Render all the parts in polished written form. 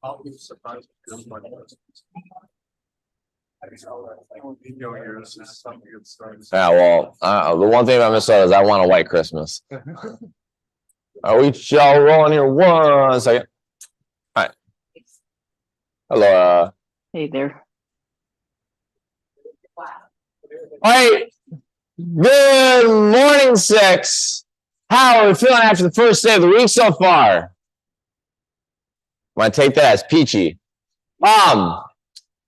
I'll be surprised if there's one. Yeah, well, the one thing about Minnesota is I want a white Christmas. Are we y'all rolling here? 1 second. All right. Hello. Hey there. All right. Good morning, Six. How are we feeling after the first day of the week so far? I'm gonna take that as peachy.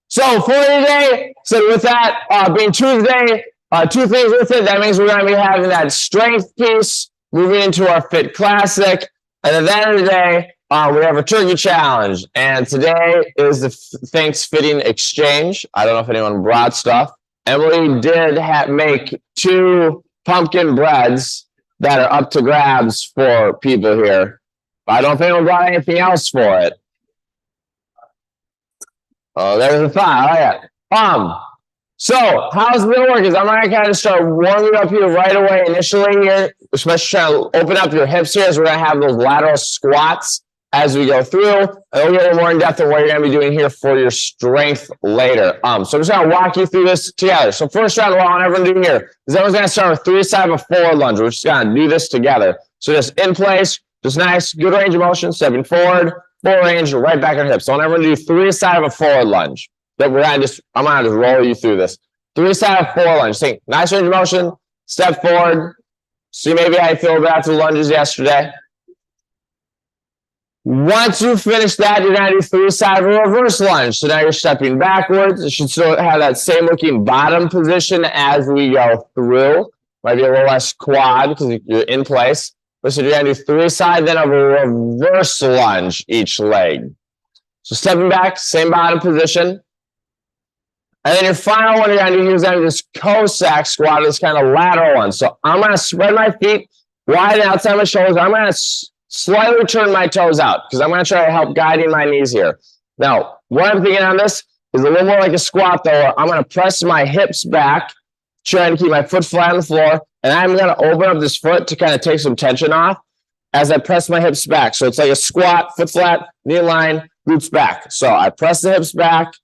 So for today, so with that being Tuesday, 2 things with it. That means we're going to be having that strength piece, moving into our Fit Classic, and at the end of the day, we have a turkey challenge. And today is the Thanks Fitting Exchange. I don't know if anyone brought stuff. Emily did make 2 pumpkin breads that are up to grabs for people here. I don't think anyone brought anything else for it. Oh, there's a thought. Oh, yeah. So how's it gonna work is I'm gonna kind of start warming up here right away initially here, especially trying to open up your hips here as we're gonna have those lateral squats as we go through, and we'll get a little more in depth on what you're gonna be doing here for your strength later. So I'm just gonna walk you through this together. So first round, what I want everyone to do here is everyone's gonna start with 3 side of a forward lunge. We're just gonna do this together. So just in place, just nice, good range of motion, stepping forward. Full range, right back on hips. So I want everyone to do 3 side of a forward lunge. I'm gonna just roll you through this. 3 side of forward lunge. Think nice range of motion, step forward. See maybe how you feel about the lunges yesterday. Once you finish that, you're gonna do 3 side of a reverse lunge. So now you're stepping backwards. You should still have that same looking bottom position as we go through. Might be a little less quad because you're in place. So you're going to do 3 side, then of a reverse lunge each leg. So stepping back, same bottom position. And then your final one you're going to do here is going to do this Cossack squat, this kind of lateral one. So I'm going to spread my feet wide outside my shoulders. I'm going to slightly turn my toes out because I'm going to try to help guiding my knees here. Now, what I'm thinking on this is a little more like a squat though. I'm going to press my hips back, trying to keep my foot flat on the floor. And I'm going to open up this foot to kind of take some tension off as I press my hips back. So it's like a squat, foot flat, knee line, glutes back. So I press the hips back.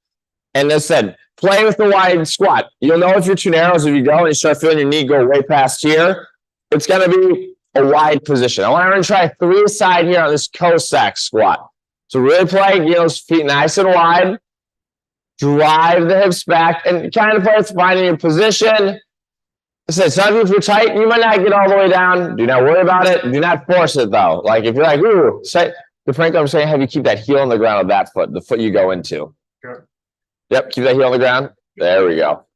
And as I said, play with the wide squat. You'll know if you're too narrow as you go and you start feeling your knee go way past here. It's going to be a wide position. I want everyone to try 3 side here on this Cossack squat. So really play, get those feet nice and wide. Drive the hips back and kind of play with finding your position. Sometimes if you're tight, you might not get all the way down. Do not worry about it. Do not force it though. Like if you're like, ooh, the Frank, I'm saying, have you keep that heel on the ground of that foot, the foot you go into. Sure. Yep, keep that heel on the ground. There we go.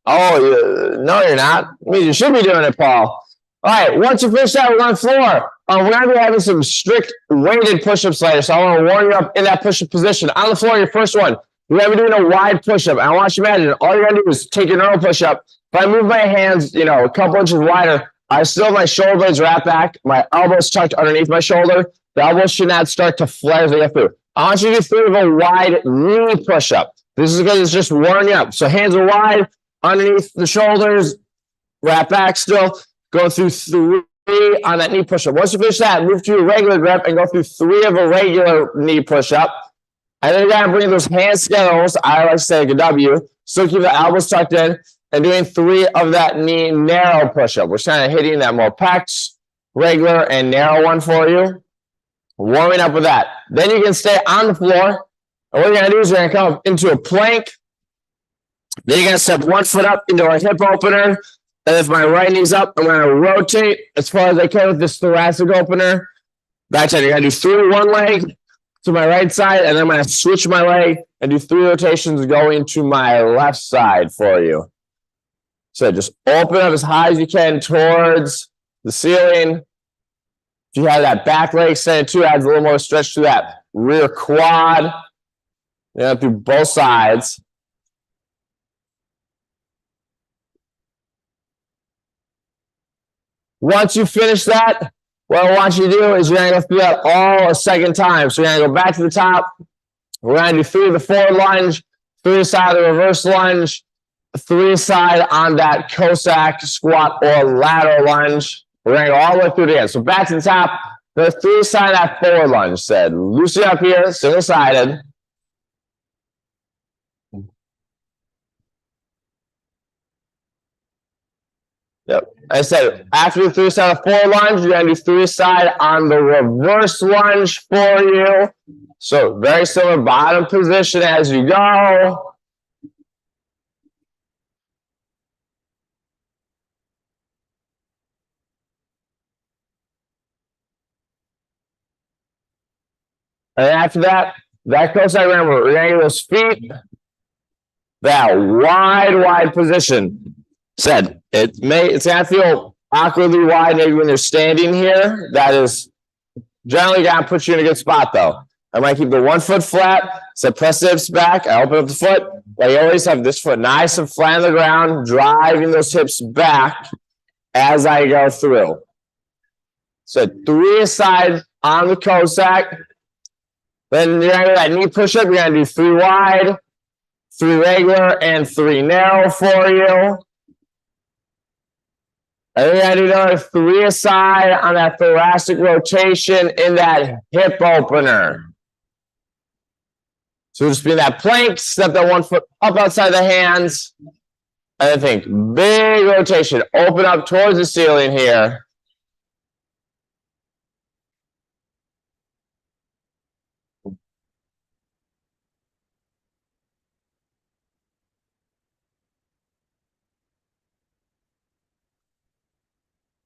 Oh, no, you're not. I mean, you should be doing it, Paul. All right, once you finish that, we're on the floor. We're going to be having some strict weighted push-ups later, so I want to warm you up in that push-up position. On the floor, your first one. We're going to be doing a wide push-up. I want you to imagine, all you're going to do is take your normal push-up. If I move my hands, a couple inches wider, I still have my shoulder blades wrapped back, my elbows tucked underneath my shoulder. The elbows should not start to flare as they get through. I want you to do 3 of a wide knee push-up. This is because it's just warming you up. So hands are wide, underneath the shoulders, wrap back still. Go through 3 on that knee push-up. Once you finish that, move to a regular rep and go through 3 of a regular knee push-up. And then you're going to bring those hands together, almost, I like to say like a W. Still keep the elbows tucked in and doing 3 of that knee narrow push-up. We're kind of hitting that more packed, regular, and narrow one for you. Warming up with that. Then you can stay on the floor. And what you're going to do is you're going to come up into a plank. Then you're going to step 1 foot up into our hip opener. And if my right knee's up, I'm going to rotate as far as I can with this thoracic opener. Back side, you're going to do 3 one leg to my right side, and then I'm going to switch my leg and do 3 rotations going to my left side for you. So just open up as high as you can towards the ceiling. If you have that back leg extended too, adds a little more stretch to that rear quad. Through both sides. Once you finish that, what I want you to do is you're going to go through that all a second time. So you're going to go back to the top. We're going to do 3 of the forward lunge, 3 side of the reverse lunge, 3 side on that Cossack squat or lateral lunge. We're going to go all the way through the end. So back to the top. The 3 side of that forward lunge said, loosen up here, single sided. Yep. I said after the 3 side of forward lunge, you're gonna do 3 side on the reverse lunge for you. So very similar bottom position as you go. And after that, that Cossack, remember, we're gonna get those feet, that wide position. Said it's gonna feel awkwardly wide maybe when you're standing here. That is generally gonna put you in a good spot though. I might keep the 1 foot flat, so press the hips back, I open up the foot, but you always have this foot nice and flat on the ground, driving those hips back as I go through. So 3 aside on the Cossack. Then you're gonna do that knee push-up, you're gonna do 3 wide, 3 regular, and 3 narrow for you. And then you're gonna do another 3 aside on that thoracic rotation in that hip opener. So just be in that plank, step that 1 foot up outside the hands. And I think big rotation, open up towards the ceiling here.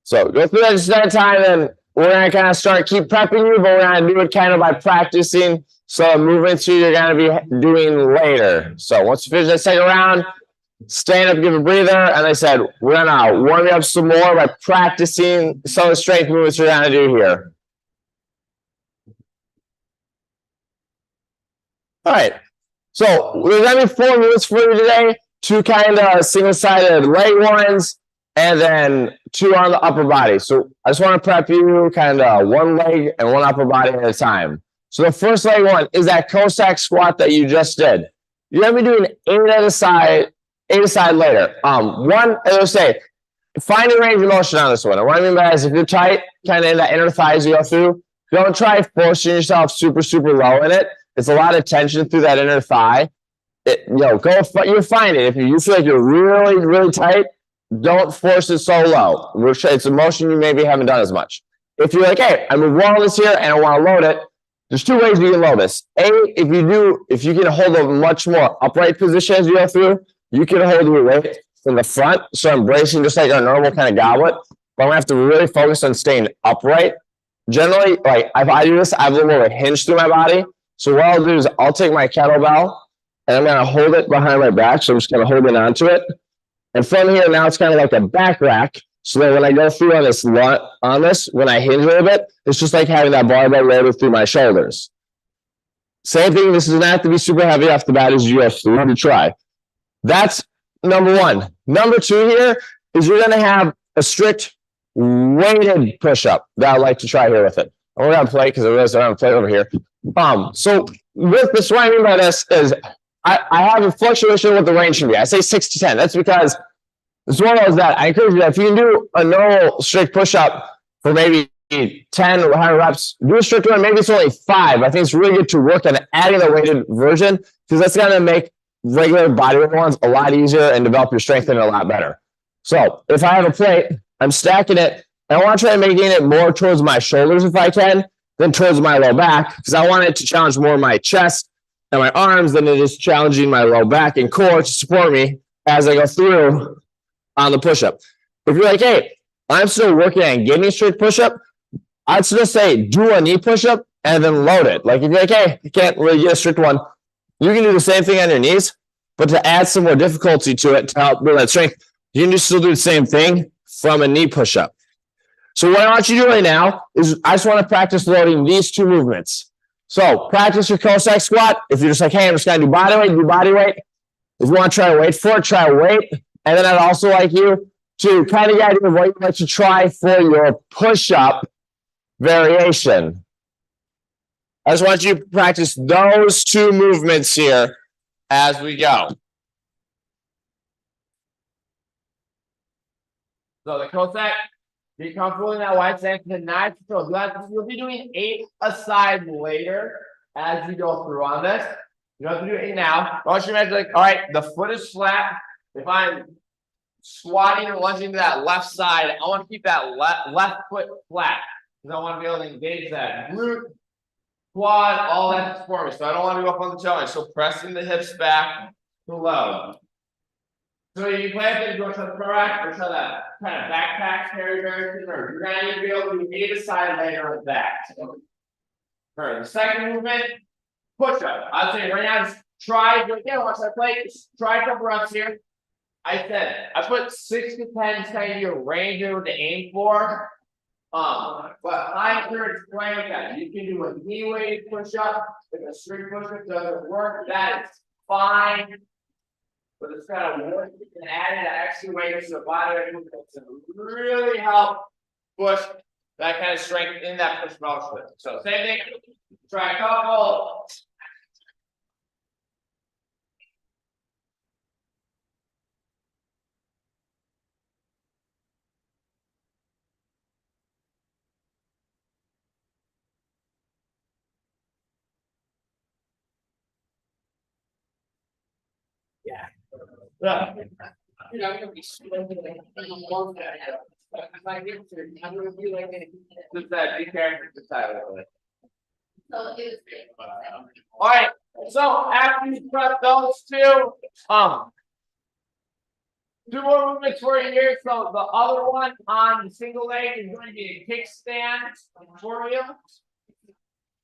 So go through that just another time, and we're gonna kind of keep prepping you, but we're gonna do it kind of by practicing some movements you're gonna be doing later. So once you finish that second round, stand up, give a breather, and I said we're gonna warm you up some more by practicing some of the strength movements you're gonna do here. All right. So there's gonna be 4 movements for you today. 2 kind of single-sided leg ones, and then 2 on the upper body. So I just want to prep you kind of 1 leg and 1 upper body at a time. So the first leg one is that Cossack squat that you just did. You're gonna be doing 8 at a side, 8 aside later. One, as I say, find a range of motion on this one. And what I mean by that is if you're tight, kind of in that inner thighs you go through, don't try forcing yourself super low in it. It's a lot of tension through that inner thigh. You'll find it. If you feel like you're really tight, don't force it so low. It's a motion you maybe haven't done as much. If you're like, hey, I'm rolling this here and I want to load it, there's 2 ways you can load this. A, if you can hold a much more upright position as you go through, you can hold your weight from the front. So I'm bracing just like a normal kind of goblet, but I'm gonna have to really focus on staying upright. Generally, like if I do this, I have a little more of a hinge through my body. So what I'll do is I'll take my kettlebell and I'm gonna hold it behind my back. So I'm just gonna hold it onto it. And from here, now it's kind of like a back rack. So that when I go through on this, when I hinge a little bit, it's just like having that barbell loaded through my shoulders. Same thing, this doesn't have to be super heavy off the bat as you have to try. That's number 1. Number 2 here is you're gonna have a strict weighted push-up that I'd like to try here with it. And we're gonna play because I realize I don't have a plate over here. So with this, what I mean by this is I have a fluctuation with the range should be. I say 6 to 10. That's because it's one of those that I encourage you that if you can do a normal strict push-up for maybe 10 or 100 reps, do a strict one. Maybe it's only 5. I think it's really good to work on adding the weighted version because that's going to make regular bodyweight ones a lot easier and develop your strength in it a lot better. So if I have a plate, I'm stacking it, and I want to try making it more towards my shoulders if I can, than towards my low back because I want it to challenge more my chest and my arms than it is challenging my low back and core to support me as I go through on the push-up. If you're like, hey, I'm still working on getting a strict push-up, I'd still say do a knee push-up and then load it. Like if you're like, hey, you can't really get a strict one, you can do the same thing on your knees, but to add some more difficulty to it to help build that strength, you can just still do the same thing from a knee push-up. So what I want you to do right now is I just want to practice loading these 2 movements. So practice your Cossack squat. If you're just like, hey, I'm just going to do body weight, do body weight. If you want to try to wait for it, try weight. And then I'd also like you to kind of get idea of what you'd like to try for your push-up variation. I just want you to practice those 2 movements here as we go. So the Cossack, Be comfortable in that wide stance. Tonight, so you'll be doing 8 aside later as you go through on this. You don't have to do 8 now. Once you imagine, like, all right, the foot is flat. If I'm squatting or lunging to that left side, I want to keep that left foot flat because I want to be able to engage that glute, quad, all that for me. So I don't want to go up on the toe. So pressing the hips back to load. So you plan to go to the proract or to that kind of backpack carry very similar. You're going to be able to do 8 aside later on the back. All right, the second movement, push up. I'd say right now, just try, again, watch that play. Just try a couple reps here. I said, I put 6 to 10 is kind of your range to aim for. But I encourage playing with that. You can do a knee weighted push up. If a strict push up doesn't work, that is fine. But it's got to work. You can add in an extra weight to the body to really help push that kind of strength in that push motion. So same thing. Try a couple. Yeah. You know, I'm gonna be swimming along that. If I get to, I'm gonna be like, just that, be careful with the title of it. So it is great. All right. So after you prep those 2, 2 more movements for you here. So the other one on the single leg is going to be a kickstand for you.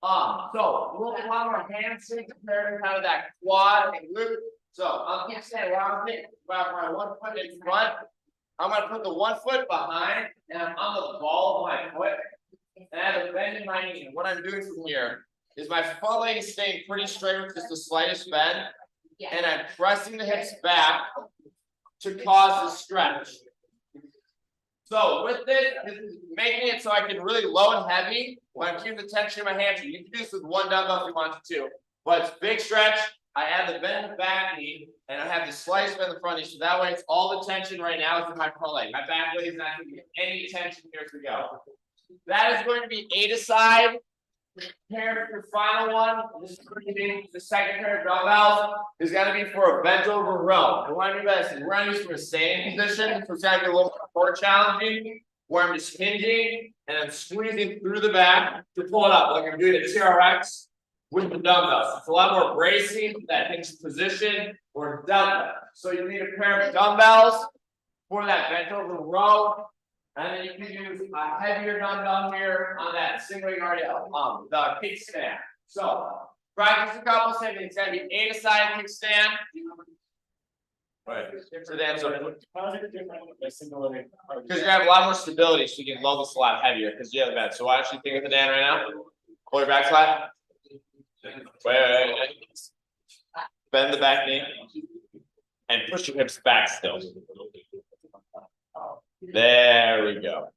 So we'll have our hamstring compared to kind of that quad and glute. So on the kickstand, what I'm thinking about my 1 foot in front, I'm going to put the 1 foot behind, and I'm on the ball of my foot, and I have a bend in my knee. And what I'm doing from here is my front leg is staying pretty straight with just the slightest bend, and I'm pressing the hips back to cause the stretch. So with this is making it so I can really low and heavy when I'm keeping the tension in my hamstring. You can do this with 1 dumbbell if you want to, but it's big stretch. I add the bend in the back knee, and I have the slice bend in the front knee. So that way, it's all the tension right now is in my front leg. My back leg is not going to get any tension here to go. That is going to be 8 aside. Prepare for your final one. This is going to be the second pair of dumbbells. Is going to be for a bent over row. And what I mean by this is we're going to use from a standing position. So it's going to be a little more challenging, where I'm just hinging and I'm squeezing through the back to pull it up, like I'm doing a TRX. With the dumbbells, it's a lot more bracing that hinge position or delta. So you need a pair of dumbbells for that bent over row, and then you can use a heavier dumbbell here on that single leg RDL, the kickstand. So practice a couple seconds. It's gonna be 8 aside kickstand. Right. So that's because you have a lot more stability, so you can load this a lot heavier because you have the bend. So why don't you think of the Dan right now? Pull your back slide. Wait. Bend the back knee and push your hips back still. There we go.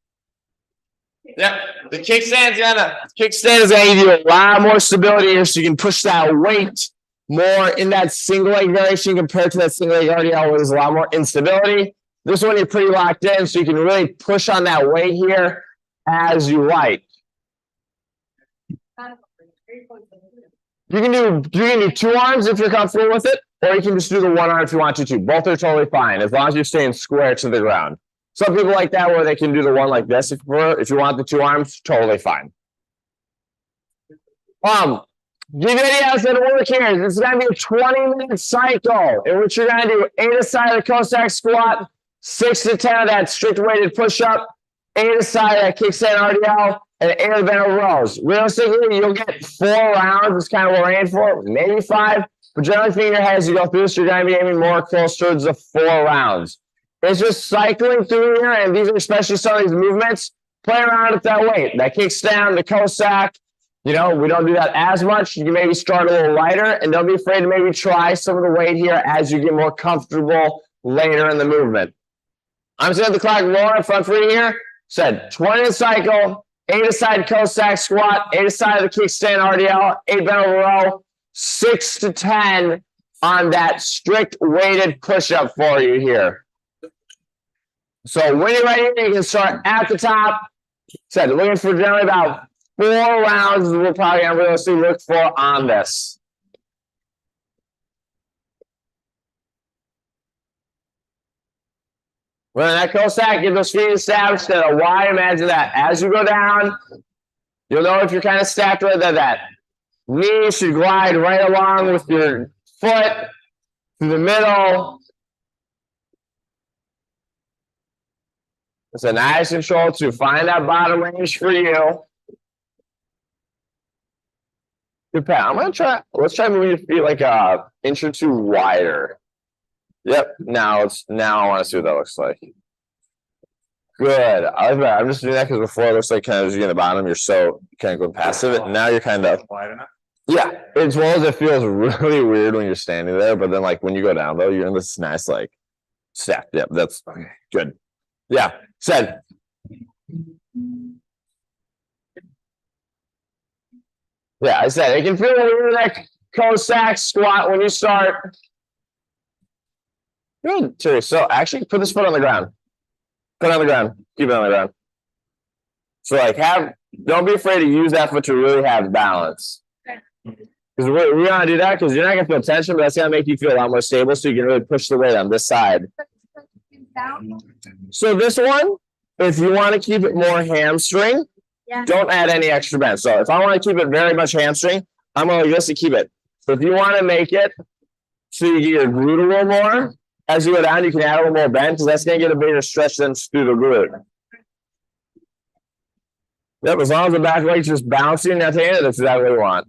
Yep, the kickstand is gonna give you a lot more stability here, so you can push that weight more in that single leg variation compared to that single leg RDL, where there's a lot more instability. This one you're pretty locked in, so you can really push on that weight here as you like. You can do 2 arms if you're comfortable with it, or you can just do the 1 arm if you want to. Both are totally fine, as long as you're staying square to the ground. Some people like that where they can do the one like this if you prefer. If you want the 2 arms, totally fine. Give you any idea how work here. This is going to be a 20-minute cycle in which you're going to do 8 aside of the Cossack squat, 6 to 10 of that strict weighted push-up, 8 aside of that kickstand RDL, and 8 of the bent over rows. Realistically, you'll get 4 rounds. Is kind of what we're aiming for, maybe 5. But generally, thinking your head as you go through this, you're going to be aiming more close towards the 4 rounds. It's just cycling through here, and these are especially some of these movements. Play around with that weight. That kickstand, the Cossack. You know, we don't do that as much. You can maybe start a little lighter, and don't be afraid to maybe try some of the weight here as you get more comfortable later in the movement. I'm setting the clock rolling in front for you here. Said 20 cycle, 8 aside Cossack squat, 8 aside of the kickstand RDL, 8 bent over row, 6 to 10 on that strict weighted push-up for you here. So when you're right here, you can start at the top. Said looking for generally about 4 rounds. We're probably gonna realistically look for on this. When that Cossack, get those feet established at a wide. Imagine that as you go down, you'll know if you're kind of stacked right there. That knee should glide right along with your foot through the middle. It's a nice control to find that bottom range for you. Good pat. I'm gonna try. Let's try moving your feet like a inch or two wider. Yep. Now I want to see what that looks like. Good. I like that. I'm just doing that because before it looks like kind of just in the bottom. You're so kind of going passive it. Now you're kind of Wide enough. yeah. As well as it feels really weird when you're standing there, but then like when you go down though, you're in this nice like stack. Yep. That's good. Yeah. Said. Yeah, I said it can feel weird that Cossack squat when you start. Good, Terry. So actually put this foot on the ground. Put it on the ground. Keep it on the ground. So like don't be afraid to use that foot to really have balance. Because we're gonna do that because you're not gonna feel tension, but that's gonna make you feel a lot more stable so you can really push the weight on this side. So this one, if you want to keep it more hamstring, don't add any extra bend. So if I want to keep it very much hamstring, I'm going to just to keep it. So if you want to make it so you get your glute a little more, as you go down, you can add a little more bend because that's going to get a bigger stretch than through the glute. Yep, as long as the back leg's just bouncing, that's exactly what we want.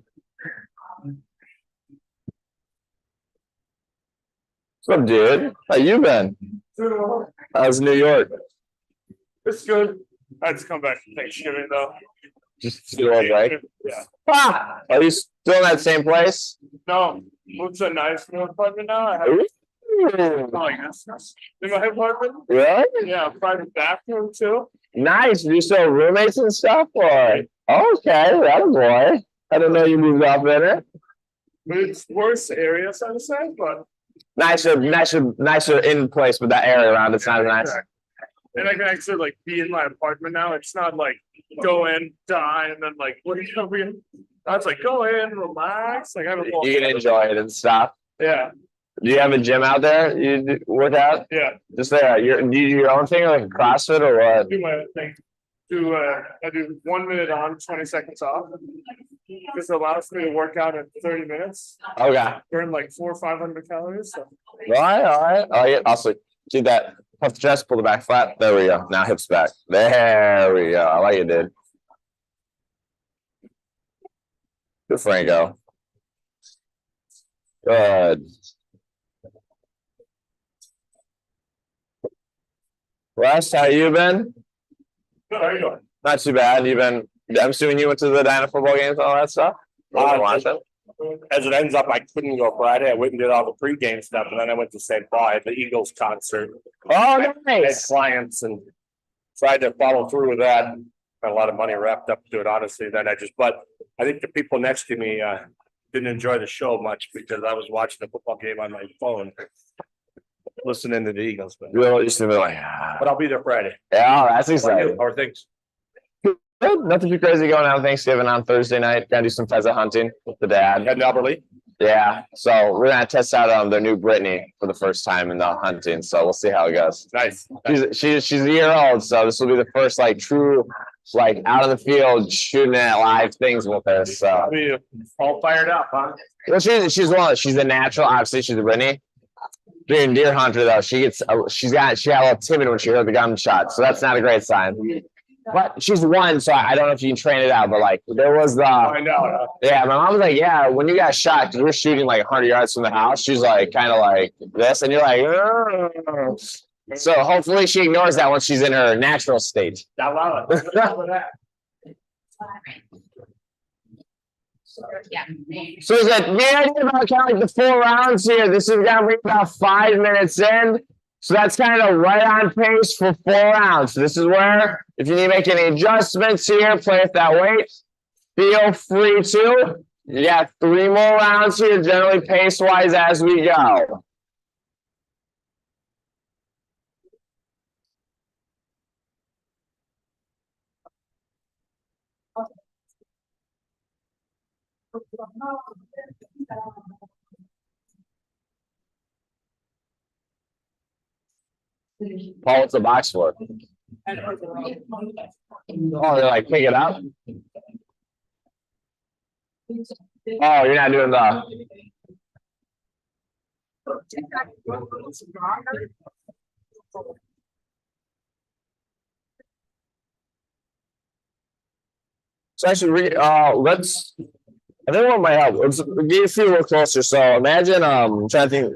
What's up, dude? How you been? How's New York? It's good. I just come back from Thanksgiving though. Just do all right. Yeah. Ah, are you still in that same place? No, moved to a nice new apartment now. I have like this in my apartment. Really? Yeah, private bathroom too. Nice. Do you still have roommates and stuff? Or okay, that a boy. I didn't know you moved off better. But it's worse area, so to say, but nicer in place, but that area around it's not as nice. And I can actually like be in my apartment now. It's not like go in, die, and then like what are you doing? That's like go in, relax. Like I don't know. You can enjoy it and stuff. Yeah. Do you have a gym out there? You work out? Yeah. Just there. Do you do your own thing, or like CrossFit, or what? Do my own thing. I do 1 minute on, 20 seconds off. This allows me to work out in 30 minutes. Okay. Burn like 400 or 500 calories. So. All right. Oh yeah. Also, do that. Puff the chest, pull the back flat. There we go. Now hips back. There we go. I like it, dude. Good, Franco. Good. Wes, how you been? Good, how you doing? Not too bad. I'm assuming you went to the Dyna football games and all that stuff? Watching? As it ends up, I couldn't go Friday. I went and did all the pregame stuff, and then I went to St. Paul at the Eagles concert. Oh, I had nice. clients and tried to follow through with that. Got a lot of money wrapped up to it, honestly. But I think the people next to me didn't enjoy the show much because I was watching the football game on my phone, listening to the Eagles. But You used to be like, ah. I'll be there Friday. Yeah, that's exciting. Or things. Good. Nothing too crazy going on Thanksgiving on Thursday night. Gotta do some pheasant hunting with the dad. Heading to Alberley. Yeah. So we're gonna test out their new Brittany for the first time in the hunting. So we'll see how it goes. Nice. She's a year old, so this will be the first like true like out of the field shooting at live things with her. So I mean, all fired up, huh? well, she's a natural. Obviously, she's a Brittany. Being a deer hunter though, she got a little timid when she heard the gunshot, so that's not a great sign. But she's one, so I don't know if you can train it out. But like there was the Find out. yeah, my mom was like, yeah, when you got shot, because we're shooting like 100 yards from the house, she's like kind of like this, and you're like, "Ugh." So hopefully she ignores that once she's in her natural state. I love it. So is that the idea about kind of like the 4 rounds here? This is gonna be about 5 minutes in. So that's kind of right on pace for 4 rounds. So this is where, if you need to make any adjustments here, play with that weight. Feel free to. You got 3 more rounds here, generally pace-wise as we go. Paul, what's the box for? Oh, they're like, pick it up? Oh, you're not doing the. So I should let's, I think what might help, let's get your feet a little closer. So imagine, I'm trying to think.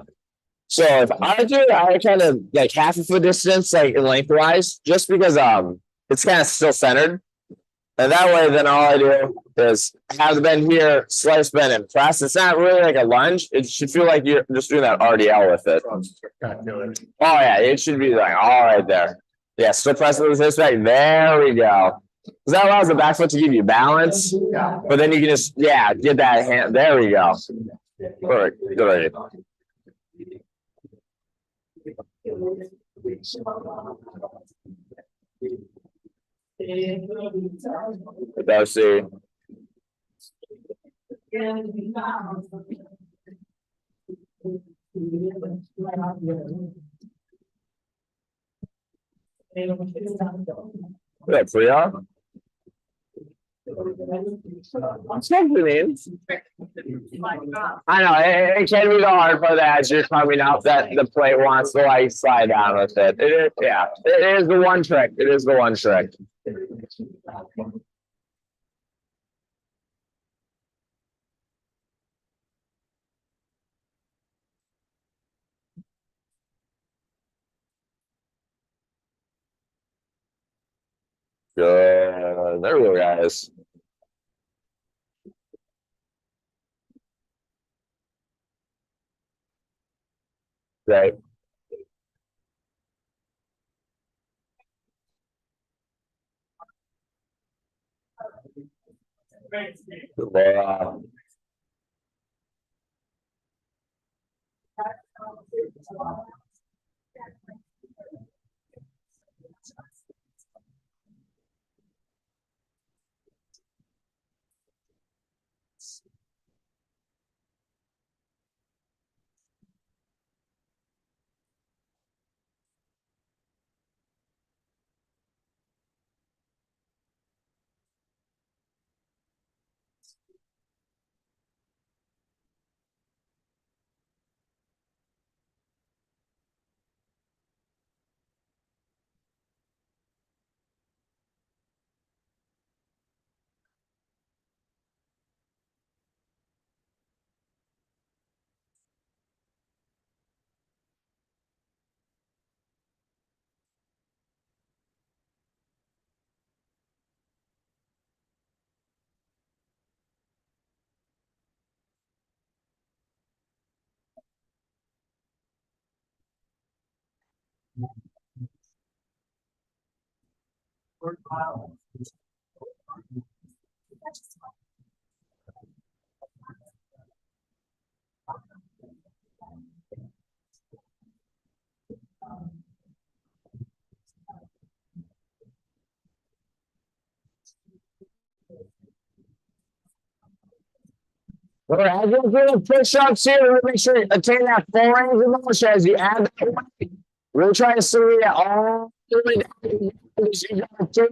So if I do, I kind of like half of a distance, like lengthwise, just because, it's kind of still centered. And that way, then all I do is have the bend here, slice bend and press. It's not really like a lunge. It should feel like you're just doing that RDL with it. Oh yeah, it should be like all right there. Yeah, still pressing with this back. There we go. Because that allows the back foot to give you balance. But then you can just, yeah, get that hand. There we go. Perfect. Good. Let's see. Good for you. I know it can be the hard part that as you're coming up that the plate wants to like slide down with it. It is, yeah, it is the one trick. It is the one trick. Good. There we go, guys. Right. Wow. All right, I'm going to do push-ups here to make sure you attain that full range of motion as you add that weight. Really try to see it all the way down. You got to do.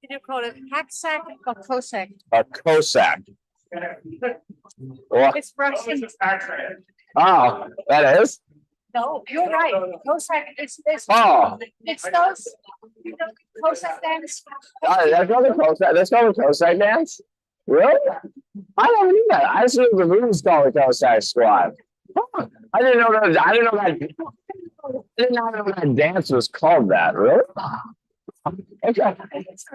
Did you call it Hacksack or Cossack? A Cossack. What? It's Russian. Oh, that is? No, you're right. Cossack is Oh. it's those Cossack dance. That's called a Cossack. That's called a Cossack dance? Really? I never knew that. I assumed the movie's called a Cossack squad. Huh. I didn't know that. I didn't know that dance was called that. Really? Okay.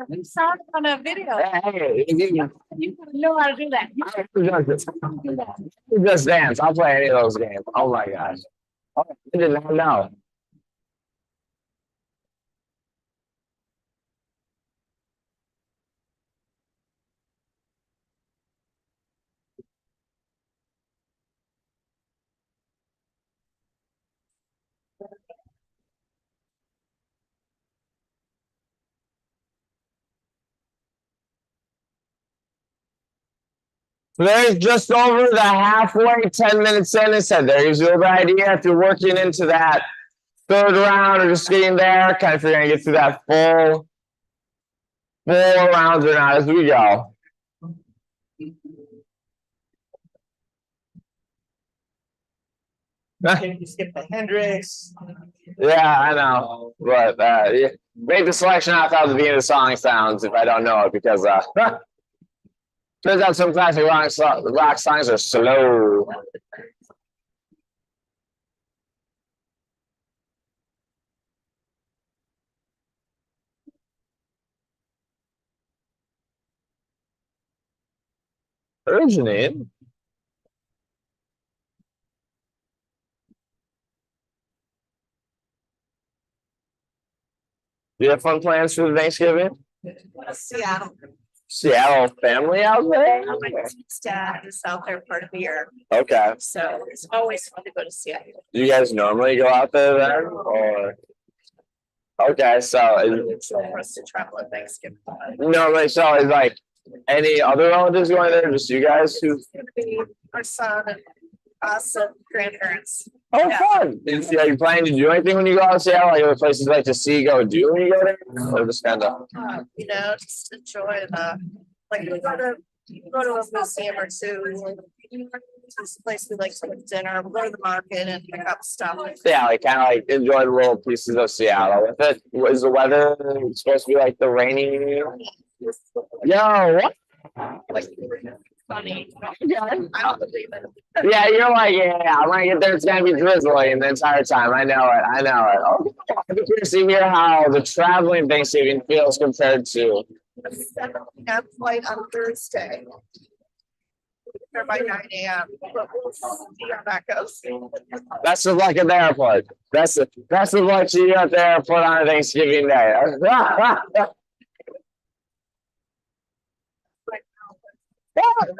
We saw it on a video. Hey, You know how to do that. just dance. I'll play any of those games. Oh my gosh. I did not know. There's just over the halfway, 10 minutes in. I said there's your idea if you're working into that third round or just getting there, kind of figuring to get through that full 4 rounds or not as we go. You skip the Hendrix. Yeah, I know, but yeah. Make the selection off how the beginning of the song sounds if I don't know it because turns out some classic rock songs are slow. Originate. Do you have fun plans for Thanksgiving? Seattle. Seattle family out there? My dad is out there part of the year, Okay. so it's always fun to go to Seattle. Do you guys normally go out there then? Or okay, so It's for us to travel at Thanksgiving. normally so is like any other relatives going there? Just you guys who It's gonna be our son and us and grandparents. oh Yeah. fun. Are you planning to do anything when you go out to Seattle? Like other places you like to see go do when you go there? Or just kind of Just enjoy like we go to a museum or two. This place we like to go to dinner, we'll go to the market and pick up stuff. yeah, like kind of like enjoy the little pieces of Seattle with it. Is the weather supposed to be like the rainy? Yo, what? Like funny. Yeah. I don't believe it. Yeah, you're like, yeah, when I get there, it's gonna be drizzling the entire time. I know it. I know it. Okay. I'm curious to hear how the traveling Thanksgiving feels compared to. Have flight on Thursday. Or by 9 a.m. But we'll see how that goes. Best of luck at the airport. Best of luck to you at the airport on Thanksgiving Day.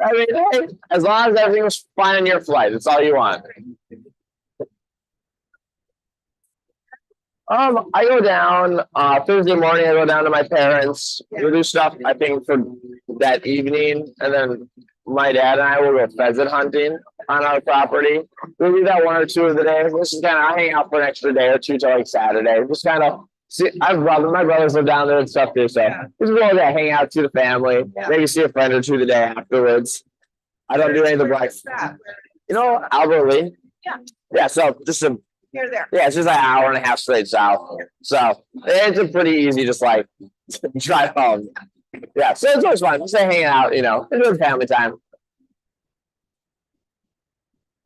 I mean, hey, as long as everything was fine on your flight, that's all you want. I go down Thursday morning. I go down to my parents. We do stuff I think for that evening, and then my dad and I will go pheasant hunting on our property. We'll do that 1 or 2 of the days. This is kind of I hang out for an extra day or 2 till like Saturday. Just kind of see. My brothers live down there and stuff too. So just go there, hang out, see the family, maybe see a friend or 2 the day afterwards. I don't do any of the black. You know, Albert Lee. Yeah. Yeah. So just a. Here, there. Yeah, it's just like an hour and a half straight south. So it's a pretty easy, just like drive home. Yeah, so it's always fun. Just hanging out, you know, enjoy family time.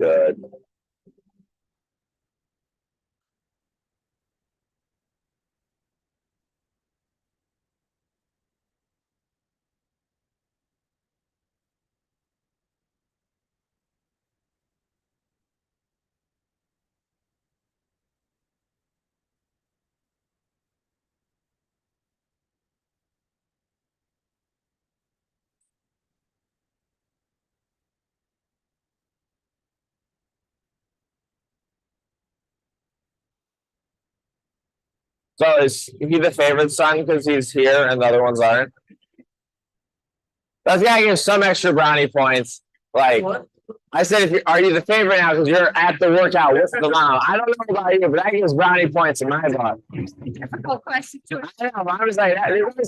Good. So is he the favorite son because he's here and the other ones aren't? That's gotta give some extra brownie points. Like I said, are you the favorite now because you're at the workout with the mom? I don't know about you, but that gives brownie points in my book. Difficult question to I know, I was like, there's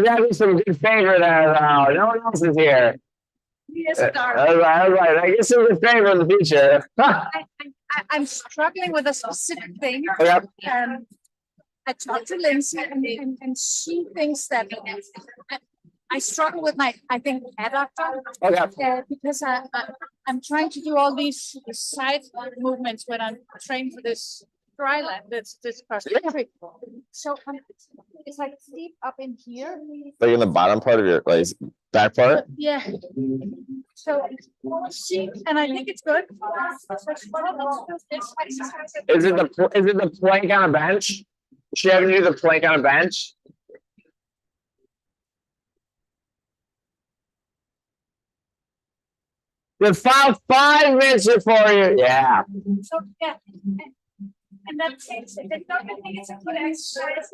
gotta be some good favor there, though. No one else is here. Yes, I was like, I guess some good favor in the future. I'm struggling with a specific thing. Yep. I talked to Lindsay and she thinks that I struggle with I think, adductor. Okay. Because I'm trying to do all these side movements when I'm training for this dry land, this cross country. So it's like deep up in here. Like in the bottom part of your like back part? Yeah. So she and I think it's good. Is it the plank on a bench? She having to do the plank on a bench? The final 5 minutes before you. Yeah. So yeah. And that takes it. I don't think it's a good exercise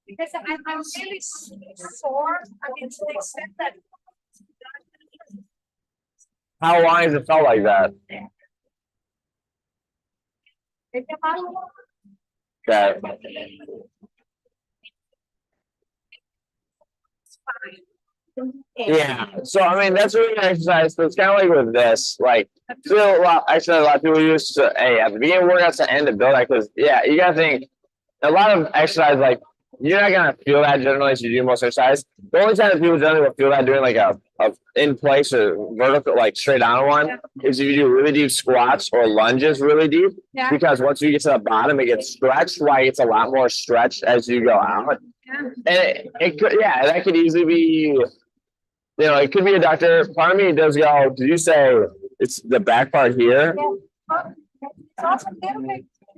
because I'm really sore. I mean, to the extent that How long has it felt like that? Okay. Yeah, so I mean that's really an exercise. So it's kind of like with this, like still a lot. Actually, a lot of people used to at the beginning of workouts to end to build that because yeah, you gotta think a lot of exercise like you're not gonna feel that generally as you do most exercise. The only time that people generally will feel that doing like a in place or vertical like straight on one is if you do really deep squats or lunges really deep Yeah. because once you get to the bottom it gets stretched. Why it's a lot more stretched as you go out, and it could that could easily be. You know, it could be a doctor. Part of me does go, did you say it's the back part here? Yeah. Well, it's also a little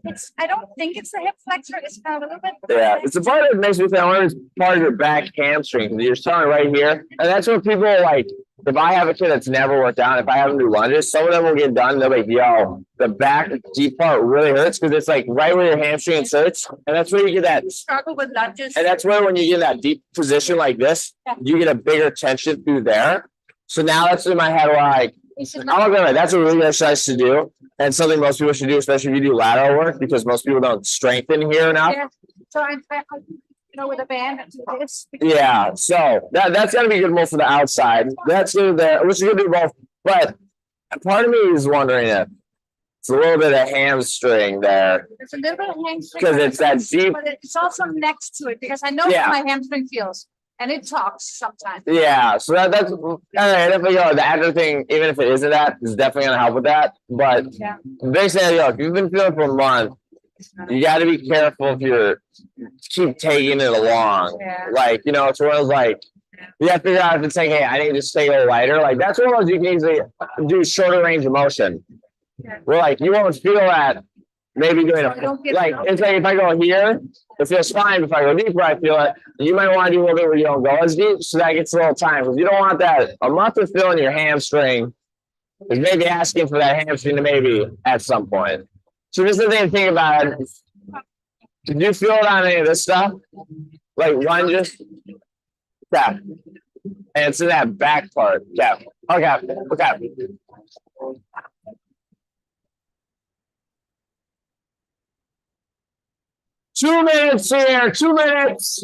bit, I don't think it's the hip flexor, it's kind of a little bit. Yeah, it's the part that makes me think, I wonder if it's part of your back hamstring. 'Cause you're telling right here. And that's what people like. If I have a kid that's never worked out, if I have them do lunges, some of them will get done. They'll be like, yo, the back deep part really hurts because it's like right where your hamstring inserts. And that's where you get that. Struggle with lunges. And that's where when you get in that deep position like this, you get a bigger tension through there. So now that's in my head where like, I'm not gonna lie, that's a really good exercise to do. And something most people should do, especially if you do lateral work, because most people don't strengthen here enough. Yeah, so I with a band and do this. Yeah, so that's gonna be a good move for the outside. That's good there, which is gonna do both. But part of me is wondering if it's a little bit of hamstring there. It's a little bit of hamstring. Because it's that deep. But it's also next to it, because I know Yeah. how my hamstring feels, and it talks sometimes. Yeah, so that's all right. If you know the after thing, even if it isn't that, is definitely gonna help with that. But Yeah. basically, if you've been feeling for a month, you got to be careful if you're keep taking it along. Yeah. Like it's one of those like you have to figure out if it's saying, hey, I need to stay a little lighter. Like that's one of those you can easily do shorter range of motion. Yeah. Where like you won't feel that maybe doing I don't get like it. it's like if I go here, it feels fine. If I go deeper, I feel it. You might want to do a little bit where you don't go as deep, so that gets a little time because you don't want that a month of feeling your hamstring is maybe asking for that hamstring to maybe at some point. So just the thing to think about it. Did you feel it on any of this stuff? Like lunges? Yeah. And it's in that back part. Yeah. Okay. Okay. 2 minutes here. 2 minutes.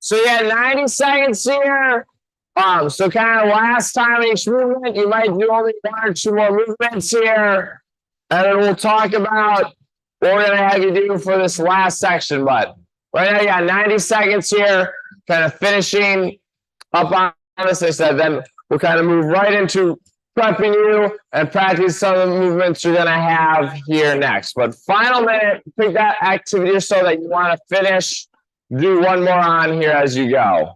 So you got 90 seconds here. So kind of last time each movement, you might do only 1 or 2 more movements here. And then we'll talk about what we're gonna have you do for this last section. But right now you got 90 seconds here, kind of finishing up on this. I said, then we'll kind of move right into prepping you and practice some of the movements you're gonna have here next. But final minute, pick that activity so that you want to finish. Do 1 more on here as you go.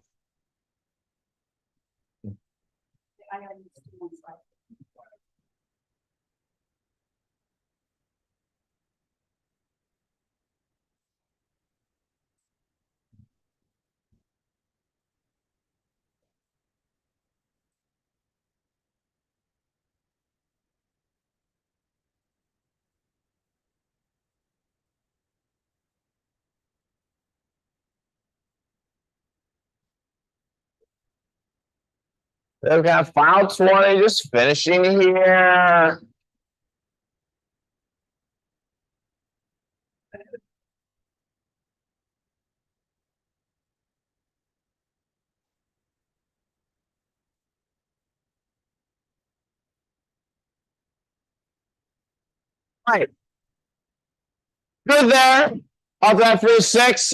Then we got final 20, just finishing here. Right. Good there. Up that for 6.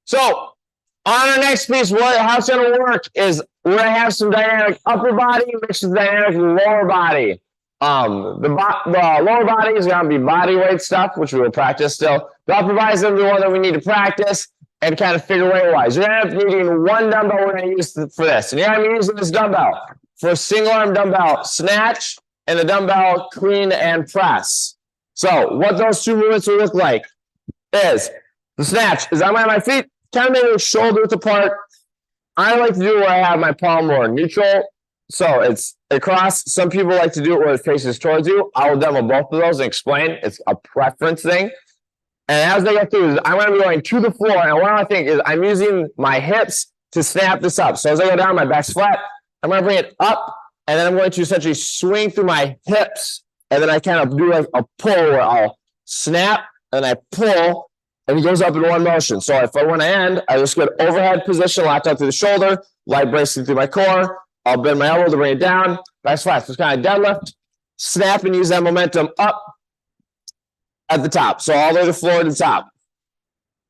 So on our next piece, how it's gonna work is we're gonna have some dynamic upper body mixed with dynamic lower body. The lower body is going to be body weight stuff, which we will practice still. That provides them the one that we need to practice and kind of figure weight wise. You're going to end up needing one dumbbell we're going to use for this. And you're going to be using this dumbbell for a single arm dumbbell snatch and a dumbbell clean and press. So what those two movements will look like is the snatch is I'm going to have my feet kind of maybe shoulder width apart. I like to do it where I have my palm more neutral. So it's across. Some people like to do it where it faces towards you. I will demo both of those and explain. It's a preference thing. And as they go through, I'm going to be going to the floor. And what I think is I'm using my hips to snap this up. So as I go down, my back's flat. I'm going to bring it up. And then I'm going to essentially swing through my hips. And then I kind of do like a pull where I'll snap and I pull. And it goes up in one motion. So if I want to end, I just get overhead position, locked out through the shoulder, light bracing through my core. I'll bend my elbow to bring it down. Back's flat. So it's kind of deadlift, snap, and use that momentum up at the top. So all the way to the floor to the top.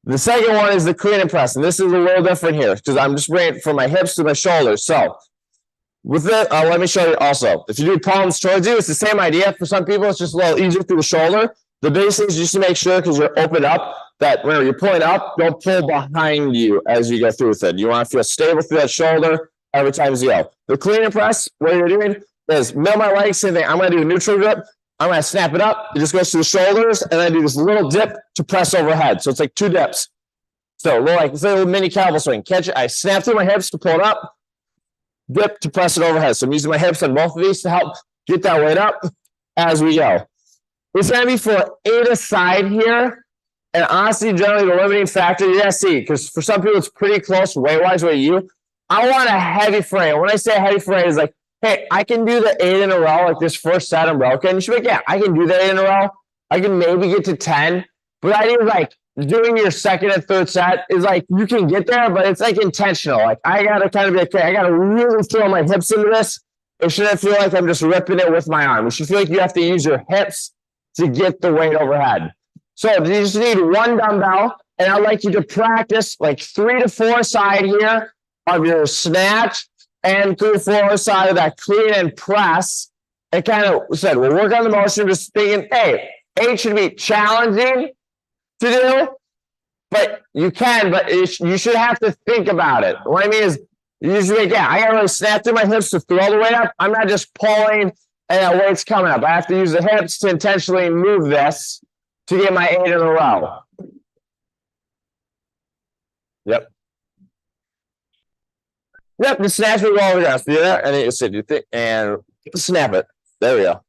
The second one is the clean and press. And this is a little different here because I'm just bringing it from my hips to my shoulders. So with it, let me show you also. If you do palms towards you, it's the same idea. For some people, it's just a little easier through the shoulder. The basic is just to make sure because you're open up that when you're pulling up, don't pull behind you as you go through with it. You want to feel stable through that shoulder every time you go. The clean and press, what you're doing is middle my legs, same thing. I'm going to do a neutral grip. I'm going to snap it up. It just goes to the shoulders, and I do this little dip to press overhead. So it's like two dips. So like it's a little mini cowbell swing. Catch it. I snap through my hips to pull it up, dip to press it overhead. So I'm using my hips on both of these to help get that weight up as we go. It's going to be for 8 aside here. And honestly, generally, the limiting factor, you're going to see, because for some people, it's pretty close weight-wise with you. I want a heavy frame. When I say heavy frame, it's like, hey, I can do the 8 in a row, like this first set unbroken. You should be like, yeah, I can do the 8 in a row. I can maybe get to 10. But I think like doing your second and third set is like, you can get there, but it's like intentional. Like I got to kind of be like, okay, I got to really throw my hips into this. It shouldn't feel like I'm just ripping it with my arm. You should feel like you have to use your hips to get the weight overhead. So you just need one dumbbell, and I'd like you to practice like 3 to 4 side here of your snatch and 3 to 4 side of that clean and press. And kind of said, we'll work on the motion, just thinking, hey, 8 should be challenging to do, but you can, but you should have to think about it. What I mean is, you should be, yeah, I gotta really snap through my hips to throw the weight up. I'm not just pulling and that weight's coming up. I have to use the hips to intentionally move this to get my 8 in a row. Yep. Yep, the snatch will go over there. See that? And then you sit, you think, and snap it. There we go.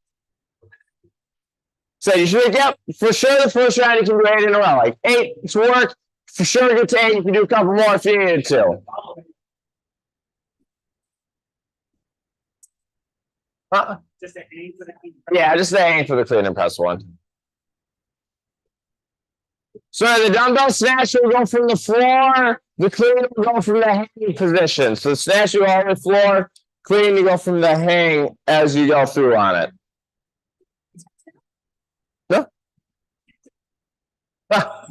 So you should, yep, for sure the first round you can do 8 in a row. Like 8 to work. For sure get to 8, you can do a couple more if you needed to. Just an aim for the clean. Yeah, just the aim for the clean and press one. So the dumbbell snatch will go from the floor. The clean will go from the hang position. So the snatch you go on the floor. Clean you go from the hang as you go through on it. No? Ah.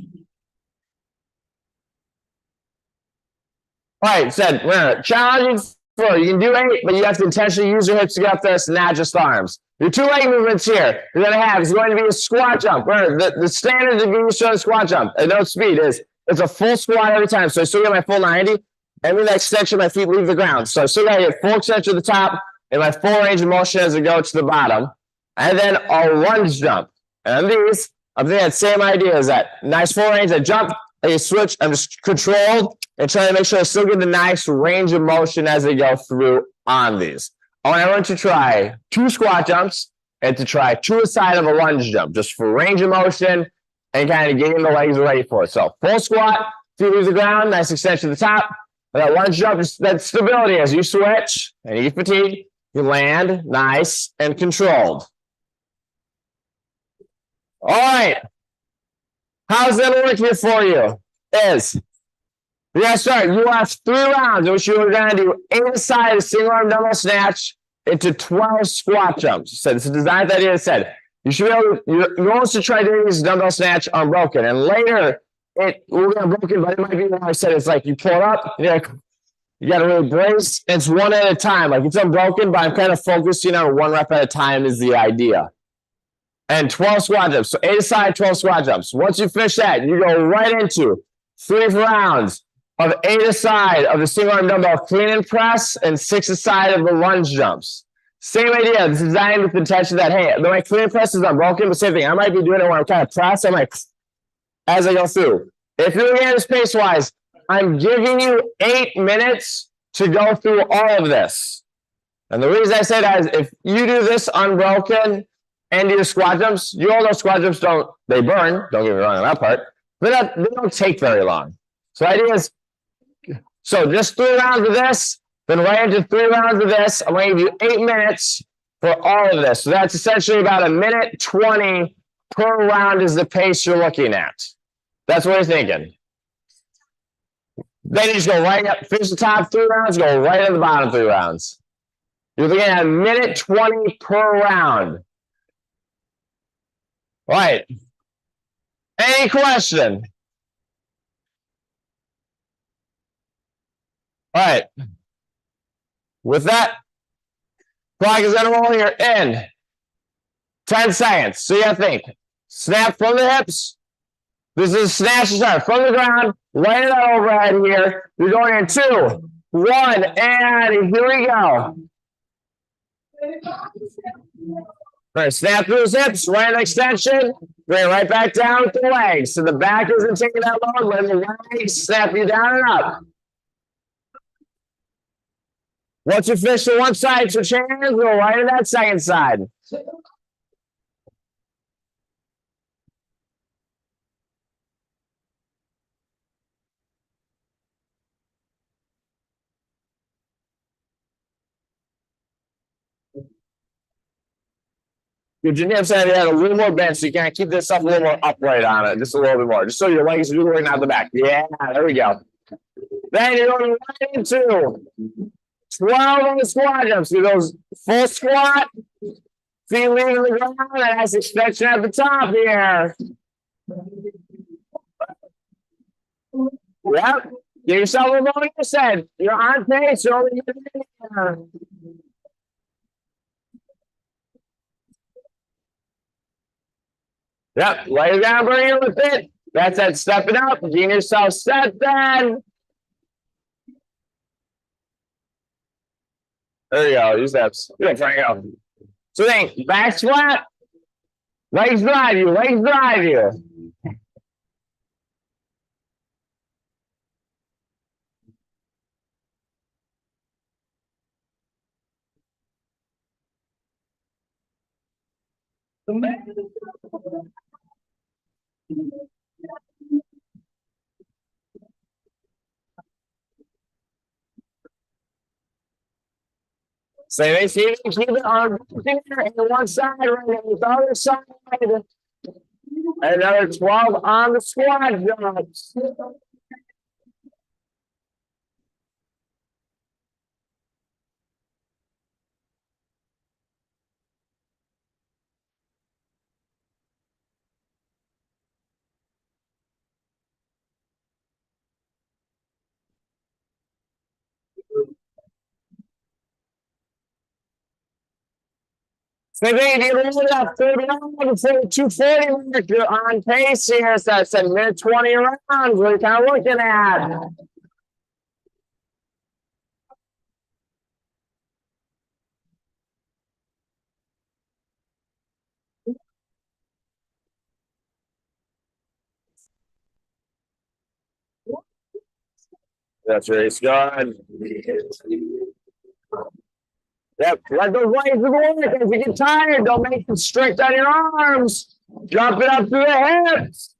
All right, said challenging floor. You can do 8, but you have to intentionally use your hips to get up there, not just arms. Your 2 leg movements here you're going to have is going to be a squat jump. The standard to be shown squat jump at no speed is it's a full squat every time. So I still get my full 90. Every next extension, my feet leave the ground. So I still got to get full extension at the top and my full range of motion as I go to the bottom. And then I'll lunge jump. And these, I'm thinking that same idea is that nice full range. I jump, I switch, I'm just controlled and trying to make sure I still get the nice range of motion as I go through on these. I want everyone to try 2 squat jumps and to try 2 aside of a lunge jump, just for range of motion and kind of getting the legs ready for it. So full squat, feet leave the ground, nice extension to the top. And that lunge jump is that stability as you switch and you get fatigued, you land nice and controlled. All right. How's that work here for you? We're going to start. You will have 3 rounds in which you are going to do 8 aside a single arm dumbbell snatch into 12 squat jumps. So it's a design that it said you should be able to, you're also to try doing this dumbbell snatch unbroken. And later it will be unbroken, but it might be what I said. It's like you pull it up, and you're like, You gotta really brace. It's one at a time. Like it's unbroken, but I'm kind of focusing on one rep at a time is the idea. And 12 squat jumps. So 8 aside, 12 squat jumps. Once you finish that, you go right into 3 rounds of 8 aside of the single arm dumbbell clean and press and 6 aside of the lunge jumps. Same idea. It's designed with the intention that, hey, my clean and press is unbroken, but same thing. I might be doing it when I'm kind of pressed. I'm like, as I go through. If you're looking at it space wise, I'm giving you 8 minutes to go through all of this. And the reason I say that is if you do this unbroken and do squat jumps, you all know squat jumps they burn, don't get me wrong on that part, but they don't take very long. So the idea is, so just 3 rounds of this, then right into 3 rounds of this. I'm going to give you 8 minutes for all of this. So that's essentially about 1:20 per round is the pace you're looking at. That's what you're thinking. Then you just go right up, finish the top 3 rounds, go right at the bottom 3 rounds. You're looking at 1:20 per round. All right. Any question? All right. With that, clock is going to roll here in 10 seconds. So you got to think. Snap from the hips. This is a snatch to start from the ground, right at that overhead here. You're going in 2, 1, and here we go. All right, snap through his hips, right extension, bring it right back down with the legs. So the back isn't taking that long, let the legs snap you down and up. Once you finish the one side, switch hands, go right to that second side. Your Jim said you had a little more bend, so you can keep this up a little more upright on it, just a little bit more, just so your legs are going out the back. Yeah, there we go. Then you're going right into 12 on the squat jumps. Do those full squat, feet leaving the ground, and nice extension at the top here. Yep. Get yourself a little more percent. You're on pace. You're only Yep, lay down, bring it with it. That's that stepping up, getting yourself set then. There you go, use steps. Good, try to go. So think, back squat, legs drive you, legs drive you. Say they see keep it on one side, right on the other side. Another 12 on the squat jumps. Same thing, if you load it up 30 rounds before 240 mark, you're on pace here. So that's a mid-20 rounds. What are you kind of looking at? That's race gone. Yep, let those legs work. If you get tired, don't make them strict on your arms. Jump it up through the hips.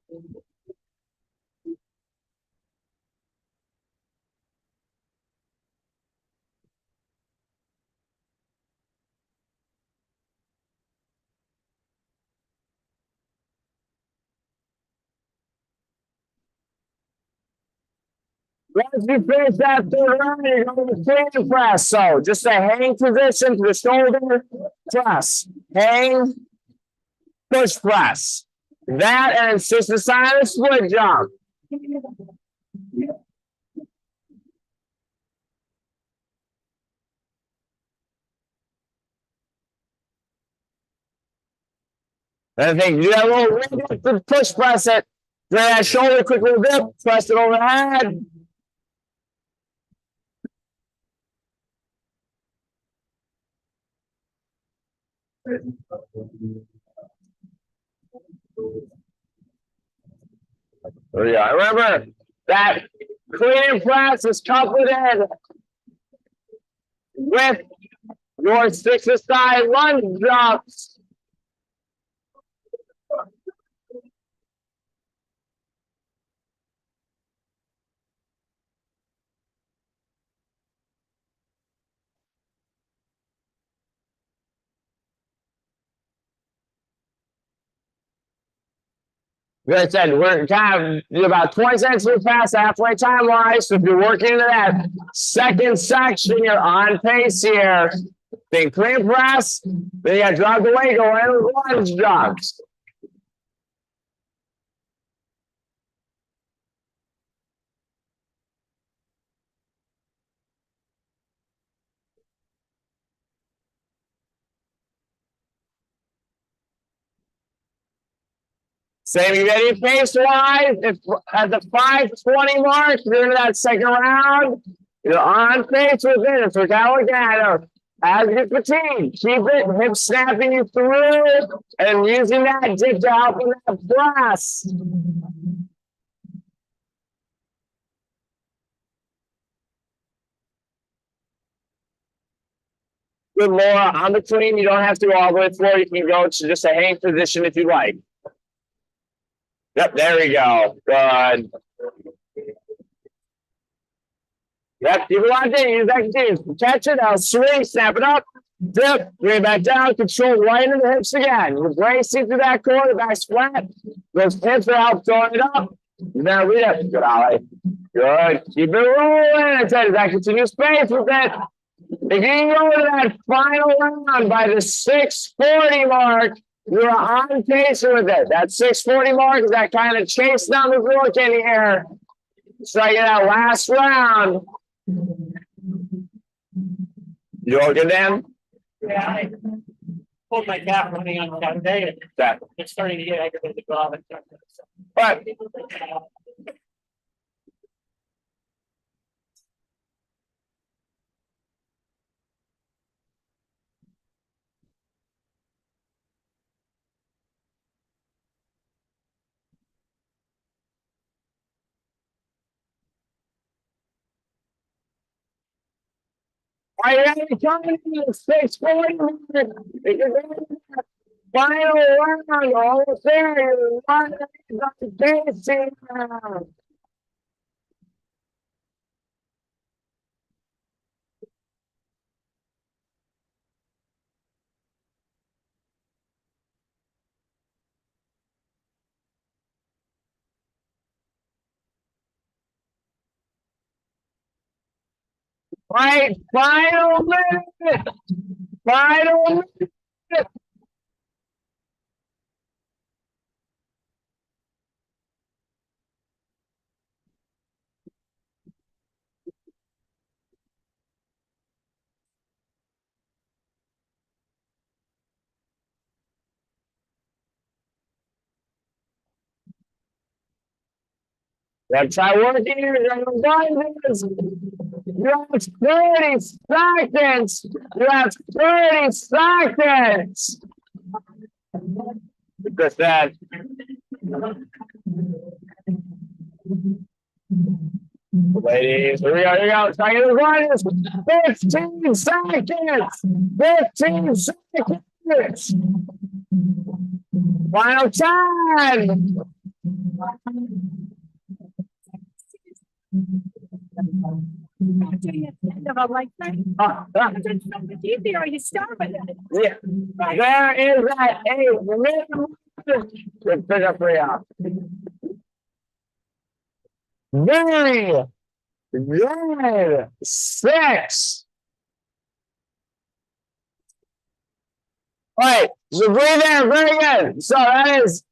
Once you finish that 3rd round, you're going to clean press. So just a hang position to the shoulder press. Hang, push press. That and assist the side of split jump. And I think do that little push press it. Bring that shoulder, quick little dip, press it overhead. There you go. Remember that clean and press is coupled in with your 6 aside lunge jumps. Like I said, we're kind of about 20 seconds past halfway time wise. So if you're working into that second section, you're on pace here. Think clean press, then you got to drop the weight, go in with lunge jumps. Same ready pace wise. If at the 5:20 mark, you're into that second round, you're on pace with it. So kind of look at it. As you get fatigued, keep it hip snapping you through and using that dip to help in that press. Good, Laura. On the clean, you don't have to go all the way through. You can go to just a hang position if you like. Yep, there we go. Good. Yep, you want to use that continues. Catch it, I'll swing, snap it up, dip, bring it back down, control right into the hips again. You're bracing through that core, the back's flat. Those hips are help throwing it up. You better read it. Good, Ollie. Good. Keep it rolling. I said, that continuous pace with it. If you can go to that final round by the 6:40 mark, you're on pace with it. That 6:40 mark is that kind of chase down the look in here. So I get that last round. You all good, Dan? Yeah, I pulled my calf running on Saturday and it's starting to get aggravated to go off. But I am coming to the 6:40 mark. Final round, almost there. You're on the pace here. Right, final minute. Final minute. Let's try working here. You have 30 seconds. You have 30 seconds. Look at that. Ladies, here we go. Here we go. Second to run is 15 seconds. 15 seconds. Final time. Yeah. There is that a minimum. Let's pick up for you. Very good. 6. All right. So breathe in. Very good. So that is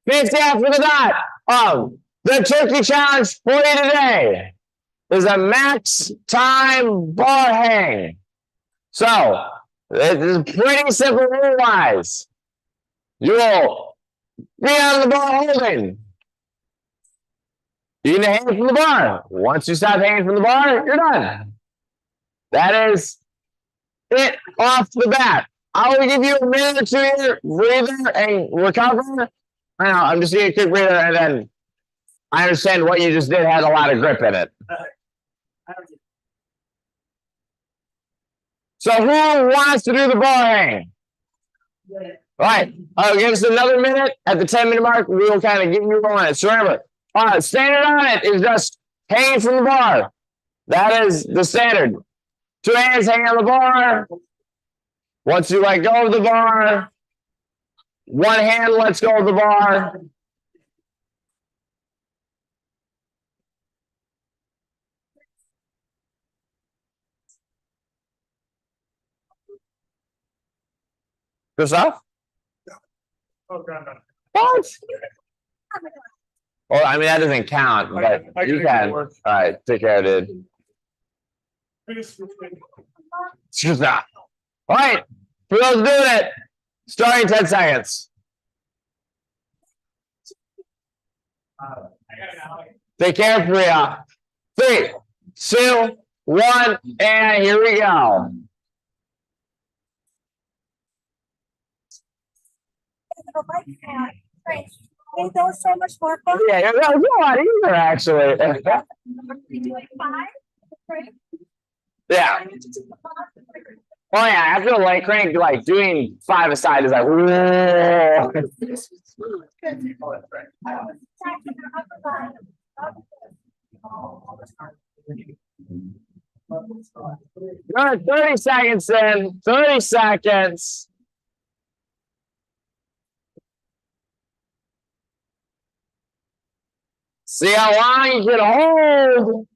50 after the dot. The turkey challenge for you today is a max time bar hang. So it is pretty simple rule wise. You will be on the bar holding. You need to hang from the bar. Once you stop hanging from the bar, you're done. That is it off the bat. I will give you a minute or two here, breather and recover. I know, I'm just getting a quick breather, and then I understand what you just did had a lot of grip in it. So who wants to do the bar hang? All right, give us another minute. At the 10-minute mark, we will kind of give you one. So remember, standard on it is just hanging from the bar. That is the standard. 2 hands hanging on the bar. Once you let go of the bar, 1 hand lets go of the bar. Yourself? Oh, God, no. What? Well, I mean, that doesn't count, but I you can can. make it All work. right, take care, dude. Excuse me. All right, for those doing it, starting 10 seconds. Take care, Priya. 3, 2, 1, and here we go. Hey, that was so much more fun. Yeah, that was a lot easier, actually. Yeah. Oh yeah, after the leg crank, like doing 5 aside is like, whoa. Good, 30 seconds in, 30 seconds. See how long you can hold.